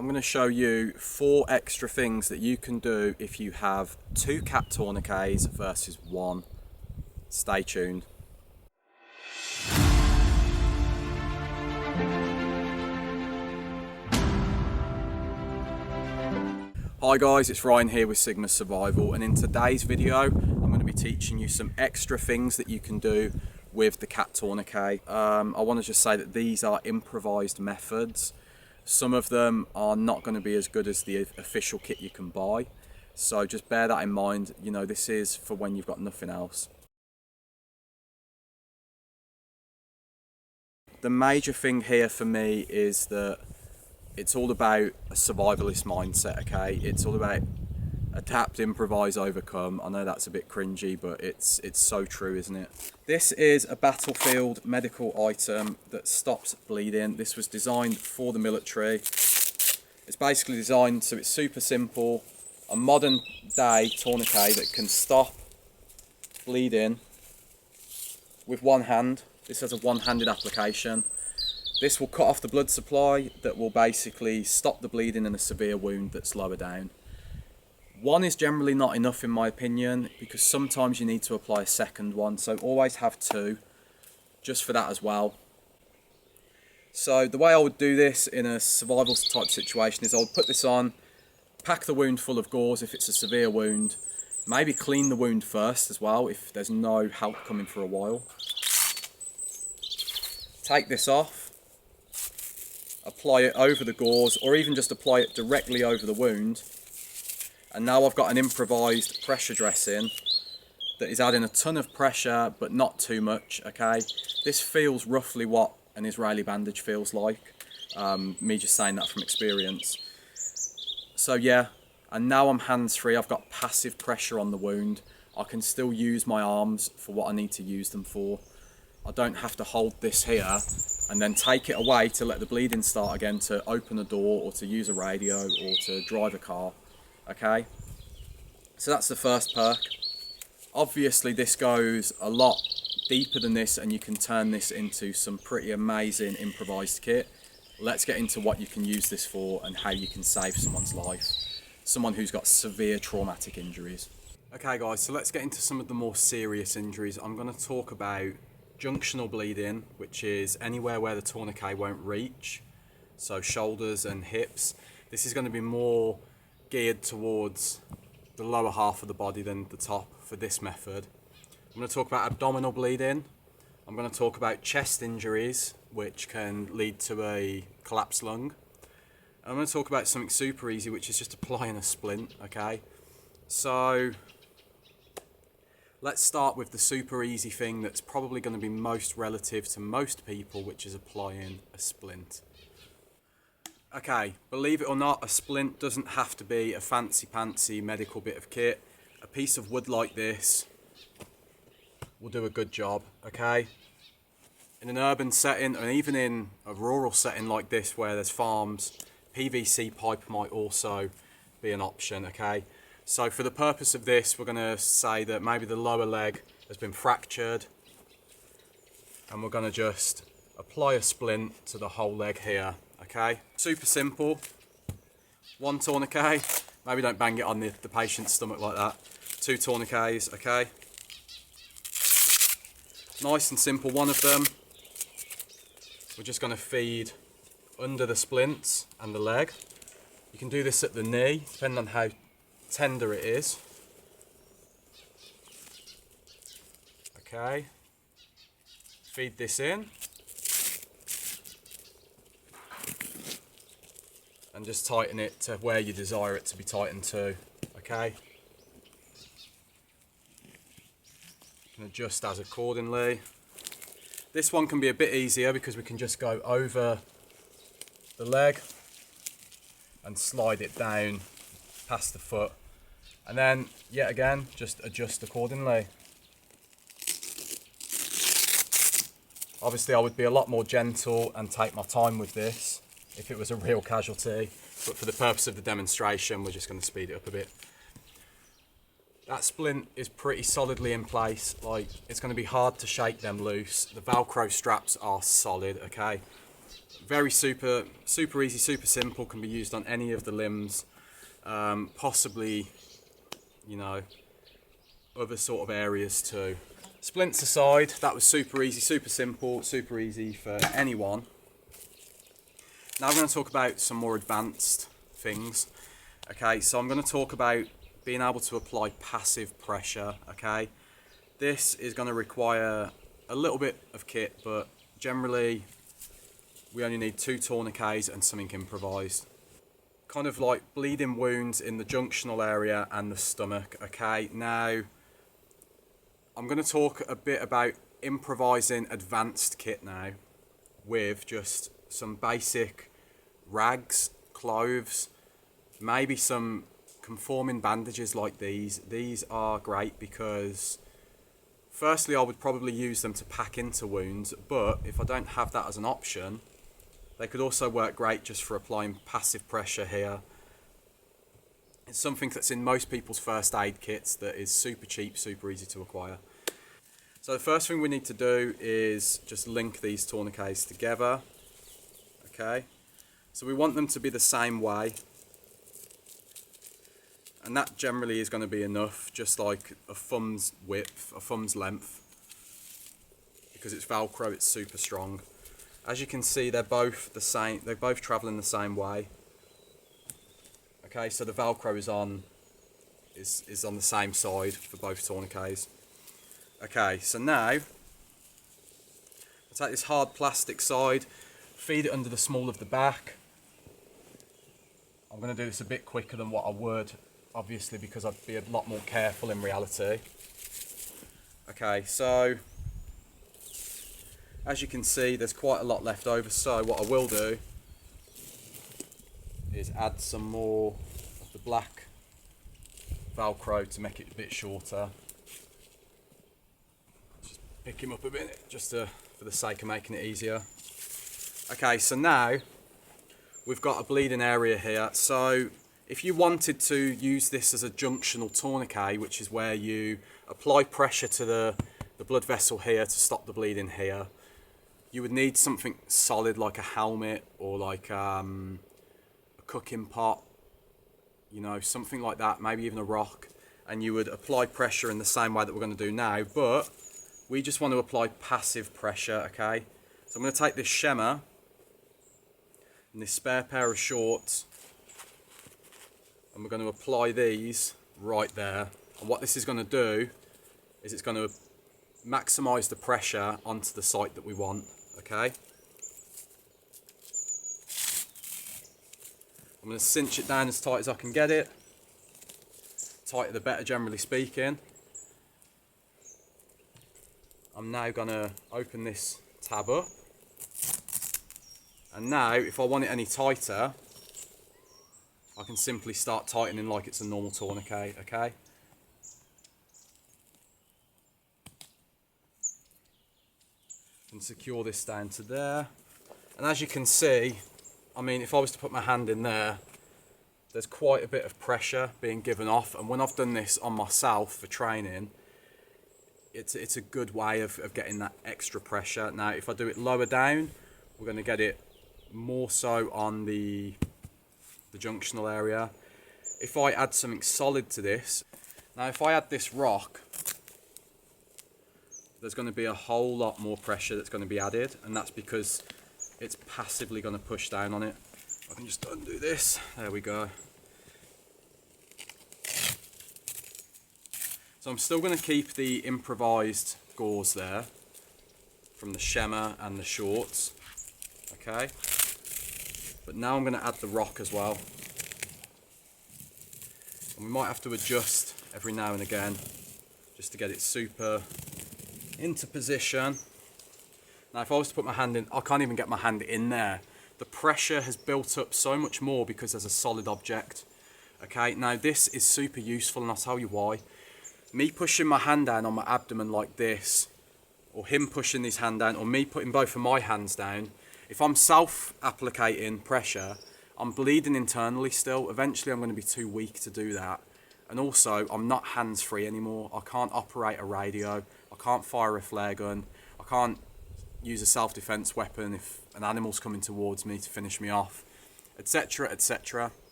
I'm going to show you 4 extra things that you can do if you have 2 CAT tourniquets versus 1. Stay tuned. Hi guys, it's Ryan here with Sigma Survival, and in today's video I'm going to be teaching you some extra things that you can do with the CAT tourniquet. I want to just say that these are improvised methods. Some of them are not going to be as good as the official kit you can buy, so just bear that in mind. You know, this is for when you've got nothing else. The major thing here for me is that it's all about a survivalist mindset, okay? It's all about adapt, improvise, overcome. I know that's a bit cringy, but it's so true, isn't it? This is a battlefield medical item that stops bleeding. This was designed for the military. It's basically designed so it's super simple. A modern day tourniquet that can stop bleeding with one hand. This has a one-handed application. This will cut off the blood supply that will basically stop the bleeding in a severe wound that's lower down. One is generally not enough in my opinion, because sometimes you need to apply a second one, so always have 2 just for that as well. So the way I would do this in a survival type situation is I would put this on, pack the wound full of gauze if it's a severe wound, maybe clean the wound first as well if there's no help coming for a while. Take this off, apply it over the gauze, or even just apply it directly over the wound. And now I've got an improvised pressure dressing that is adding a ton of pressure, but not too much, okay? This feels roughly what an Israeli bandage feels like. Me just saying that from experience. So yeah, and now I'm hands-free. I've got passive pressure on the wound. I can still use my arms for what I need to use them for. I don't have to hold this here and then take it away to let the bleeding start again, to open a door or to use a radio or to drive a car. Okay, so that's the first perk. Obviously this goes a lot deeper than this, and you can turn this into some pretty amazing improvised kit. Let's get into what you can use this for and how you can save someone's life, someone who's got severe traumatic injuries. Okay guys, so let's get into some of the more serious injuries. I'm going to talk about junctional bleeding, which is anywhere where the tourniquet won't reach, so shoulders and hips. This is going to be more geared towards the lower half of the body than the top for this method. I'm going to talk about abdominal bleeding. I'm going to talk about chest injuries, which can lead to a collapsed lung. I'm going to talk about something super easy, which is just applying a splint, okay? So let's start with the super easy thing that's probably going to be most relative to most people, which is applying a splint. Okay, believe it or not, a splint doesn't have to be a fancy-pantsy medical bit of kit. A piece of wood like this will do a good job, okay? In an urban setting, and even in a rural setting like this where there's farms, PVC pipe might also be an option, okay? So for the purpose of this, we're going to say that maybe the lower leg has been fractured, and we're going to just apply a splint to the whole leg here. Okay, super simple. 1 tourniquet, maybe don't bang it on the patient's stomach like that. 2 tourniquets, okay. Nice and simple, one of them. We're just going to feed under the splints and the leg. You can do this at the knee, depending on how tender it is. Okay, feed this in. And just tighten it to where you desire it to be tightened to, okay? You can adjust as accordingly. This one can be a bit easier because we can just go over the leg and slide it down past the foot. And then, yet again, just adjust accordingly. Obviously, I would be a lot more gentle and take my time with this if it was a real casualty, but for the purpose of the demonstration, we're just going to speed it up a bit. That splint is pretty solidly in place, like it's going to be hard to shake them loose. The Velcro straps are solid, okay? Very super easy, super simple, can be used on any of the limbs, possibly, you know, other sort of areas too. Splints aside, that was super easy, super simple, super easy for anyone. Now I'm going to talk about some more advanced things. Okay, so I'm going to talk about being able to apply passive pressure. Okay, this is going to require a little bit of kit, but generally we only need 2 tourniquets and something improvised. Kind of like bleeding wounds in the junctional area and the stomach. Okay, now I'm going to talk a bit about improvising advanced kit now with just some basic rags, clothes, maybe some conforming bandages like these. These are great because firstly I would probably use them to pack into wounds, but if I don't have that as an option, they could also work great just for applying passive pressure here. It's something that's in most people's first aid kits that is super cheap, super easy to acquire. So the first thing we need to do is just link these tourniquets together. Okay, so we want them to be the same way, and that generally is going to be enough, just like a thumb's width, a thumb's length. Because it's Velcro, it's super strong. As you can see, they're both the same, they're both traveling the same way. Okay, so the Velcro is on the same side for both tourniquets. Okay, so now I'll take this hard plastic side, feed it under the small of the back. I'm going to do this a bit quicker than what I would, obviously, because I'd be a lot more careful in reality. Okay, so as you can see, there's quite a lot left over, so what I will do is add some more of the black Velcro to make it a bit shorter. Just pick him up a bit, just for the sake of making it easier. Okay, so now we've got a bleeding area here. So if you wanted to use this as a junctional tourniquet, which is where you apply pressure to the blood vessel here to stop the bleeding here, you would need something solid like a helmet or like a cooking pot, you know, something like that, maybe even a rock, and you would apply pressure in the same way that we're going to do now, but we just want to apply passive pressure. Okay, so I'm going to take this shemmer and this spare pair of shorts, and we're going to apply these right there. And what this is going to do is it's going to maximize the pressure onto the site that we want. Okay, I'm going to cinch it down as tight as I can get it. Tighter the better, generally speaking. I'm now going to open this tab up, and now if I want it any tighter, I can simply start tightening like it's a normal tourniquet. Okay, and secure this down to there, and as you can see, I mean, if I was to put my hand in there, there's quite a bit of pressure being given off, and when I've done this on myself for training, it's a good way of getting that extra pressure. Now if I do it lower down, we're going to get it more so on the junctional area. If I add something solid to this, now if I add this rock, there's going to be a whole lot more pressure that's going to be added, and that's because it's passively going to push down on it. I can just undo this, there we go. So I'm still going to keep the improvised gauze there from the shemmer and the shorts, okay? But now I'm going to add the rock as well. And we might have to adjust every now and again just to get it super into position. Now if I was to put my hand in, I can't even get my hand in there. The pressure has built up so much more because there's a solid object. Okay, now this is super useful, and I'll tell you why. Me pushing my hand down on my abdomen like this, or him pushing his hand down, or me putting both of my hands down, if I'm self-applicating pressure, I'm bleeding internally still. Eventually I'm going to be too weak to do that. And also, I'm not hands-free anymore. I can't operate a radio. I can't fire a flare gun. I can't use a self-defense weapon if an animal's coming towards me to finish me off, etc, etc.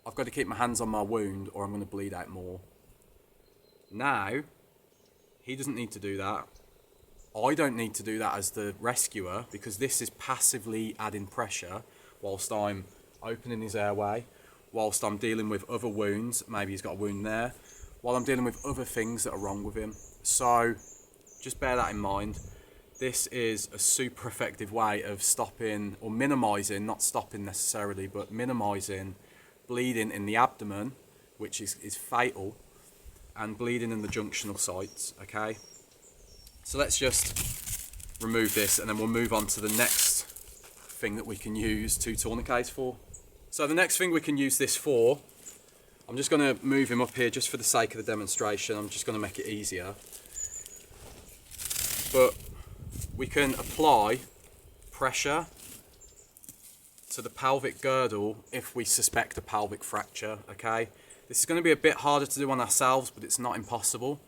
I've got to keep my hands on my wound or I'm going to bleed out more. Now, he doesn't need to do that. I don't need to do that as the rescuer, because this is passively adding pressure whilst I'm opening his airway, whilst I'm dealing with other wounds. Maybe he's got a wound there, while I'm dealing with other things that are wrong with him. So just bear that in mind. This is a super effective way of stopping or minimising, not stopping necessarily, but minimising bleeding in the abdomen, which is fatal, and bleeding in the junctional sites, okay? So let's just remove this and then we'll move on to the next thing that we can use two tourniquets for. So the next thing we can use this for, I'm just going to move him up here just for the sake of the demonstration. I'm just going to make it easier. But we can apply pressure to the pelvic girdle if we suspect a pelvic fracture, okay? This is going to be a bit harder to do on ourselves, but it's not impossible.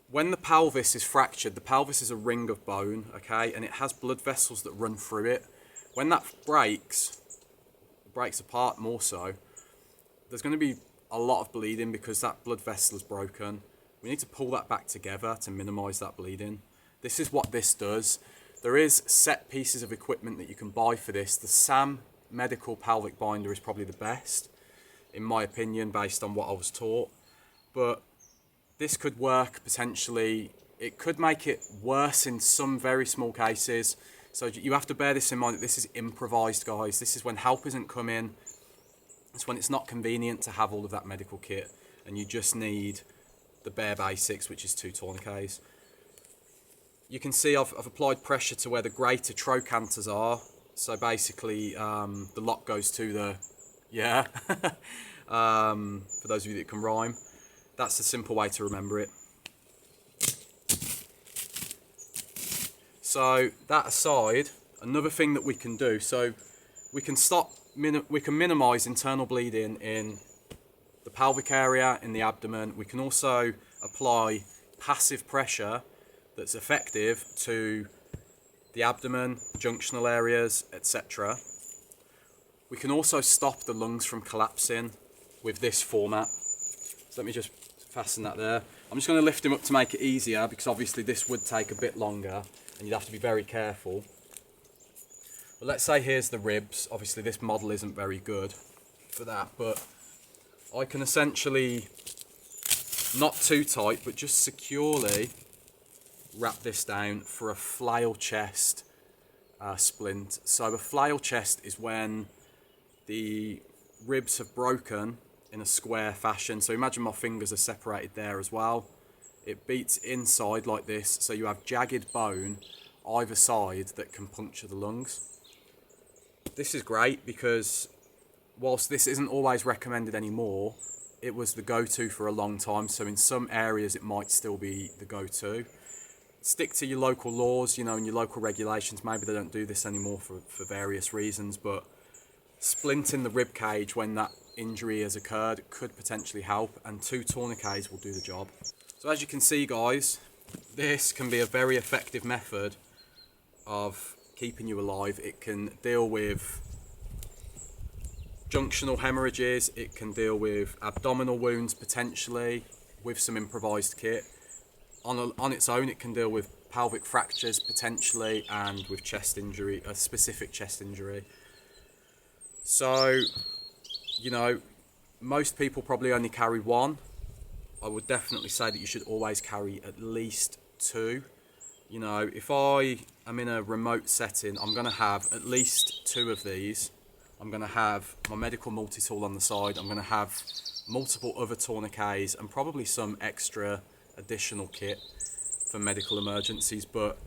When the pelvis is fractured, the pelvis is a ring of bone, okay, and it has blood vessels that run through it. When that breaks apart more so, there's going to be a lot of bleeding because that blood vessel is broken. We need to pull that back together to minimise that bleeding. This is what this does. There is set pieces of equipment that you can buy for this. The SAM medical pelvic binder is probably the best, in my opinion, based on what I was taught. But this could work potentially. It could make it worse in some very small cases. So you have to bear this in mind that this is improvised, guys. This is when help isn't coming. It's when it's not convenient to have all of that medical kit and you just need the bare basics, which is two tourniquets. You can see I've applied pressure to where the greater trochanters are. So basically the lock goes to the, yeah, for those of you that can rhyme. That's a simple way to remember it. So that aside, another thing that we can do, so we can minimise internal bleeding in the pelvic area, in the abdomen. We can also apply passive pressure that's effective to the abdomen, junctional areas, etc. We can also stop the lungs from collapsing with this format. So let me just fasten that there. I'm just going to lift him up to make it easier, because obviously this would take a bit longer and you'd have to be very careful. But let's say here's the ribs. Obviously this model isn't very good for that, but I can essentially, not too tight, but just securely wrap this down for a flail chest splint. So a flail chest is when the ribs have broken in a square fashion. So imagine my fingers are separated there as well. It beats inside like this, so you have jagged bone either side that can puncture the lungs. This is great because whilst this isn't always recommended anymore, it was the go-to for a long time. So in some areas it might still be the go-to. Stick to your local laws, you know, and your local regulations. Maybe they don't do this anymore for various reasons, but splinting the rib cage when that injury has occurred could potentially help, and two tourniquets will do the job. So as you can see, guys, this can be a very effective method of keeping you alive. It can deal with junctional hemorrhages, it can deal with abdominal wounds potentially with some improvised kit. On its own, it can deal with pelvic fractures potentially, and with chest injury, a specific chest injury. So, you know, most people probably only carry one. I would definitely say that you should always carry at least two. You know, if I am in a remote setting, I'm going to have at least two of these. I'm going to have my medical multi-tool on the side. I'm going to have multiple other tourniquets and probably some extra additional kit for medical emergencies. But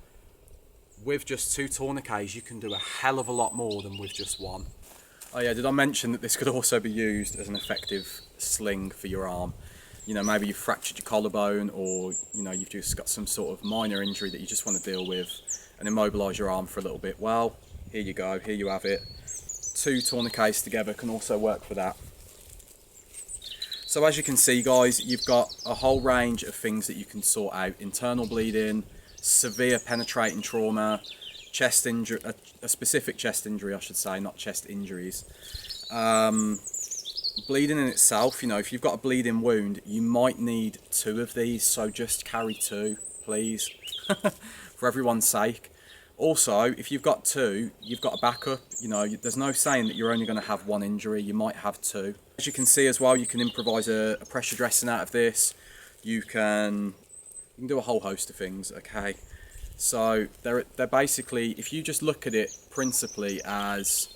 with just two tourniquets, you can do a hell of a lot more than with just one. Oh yeah, did I mention that this could also be used as an effective sling for your arm? You know, maybe you've fractured your collarbone, or you know, you've just got some sort of minor injury that you just want to deal with and immobilise your arm for a little bit. Well, here you go, here you have it. Two tourniquets together can also work for that. So as you can see, guys, you've got a whole range of things that you can sort out: internal bleeding, severe penetrating trauma, chest injury, a specific chest injury I should say, not chest injuries. Bleeding in itself, you know, if you've got a bleeding wound, you might need 2 of these, so just carry 2, please, for everyone's sake. Also, if you've got 2, you've got a backup. You know, there's no saying that you're only going to have 1 injury, you might have 2. As you can see as well, you can improvise a pressure dressing out of this. You can do a whole host of things, okay? So they're basically, if you just look at it principally as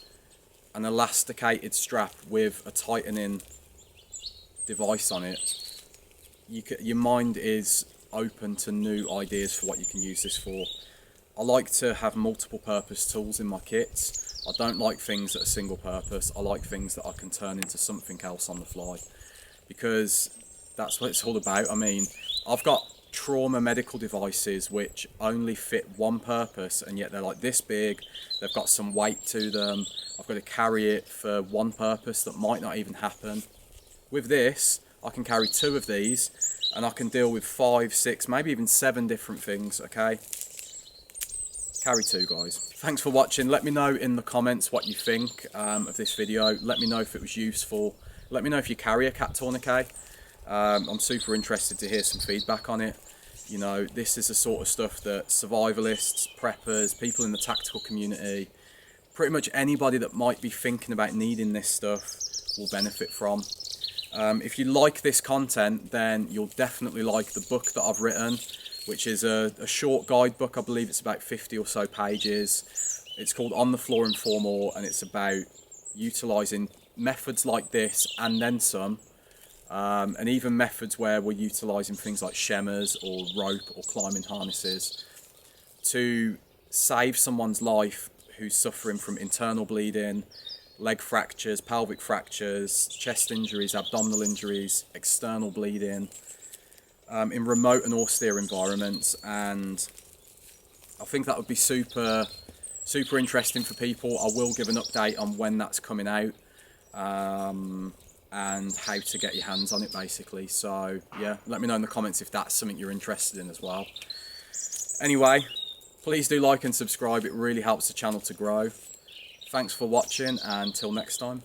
an elasticated strap with a tightening device on it, your mind is open to new ideas for what you can use this for. I like to have multiple purpose tools in my kits. I don't like things that are single purpose. I like things that I can turn into something else on the fly, because that's what it's all about. I mean, I've got trauma medical devices which only fit one purpose, and yet they're like this big. They've got some weight to them. I've got to carry it for one purpose that might not even happen. With this, I can carry 2 of these and I can deal with 5, 6, maybe even 7 different things, okay? Carry 2, guys. Thanks for watching. Let me know in the comments what you think of this video. Let me know if it was useful. Let me know if you carry a CAT Tourniquet. I'm super interested to hear some feedback on it. You know, this is the sort of stuff that survivalists, preppers, people in the tactical community, pretty much anybody that might be thinking about needing this stuff will benefit from. If you like this content, then you'll definitely like the book that I've written, which is a short guidebook. I believe it's about 50 or so pages. It's called On the Floor and 4 More, and it's about utilising methods like this and then some, and even methods where we're utilising things like shemmers or rope or climbing harnesses to save someone's life who's suffering from internal bleeding, leg fractures, pelvic fractures, chest injuries, abdominal injuries, external bleeding, in remote and austere environments. And I think that would be super interesting for people. I will give an update on when that's coming out, and how to get your hands on it basically. So yeah, let me know in the comments if that's something you're interested in as well. Anyway, please do like and subscribe, it really helps the channel to grow. Thanks for watching, and until next time.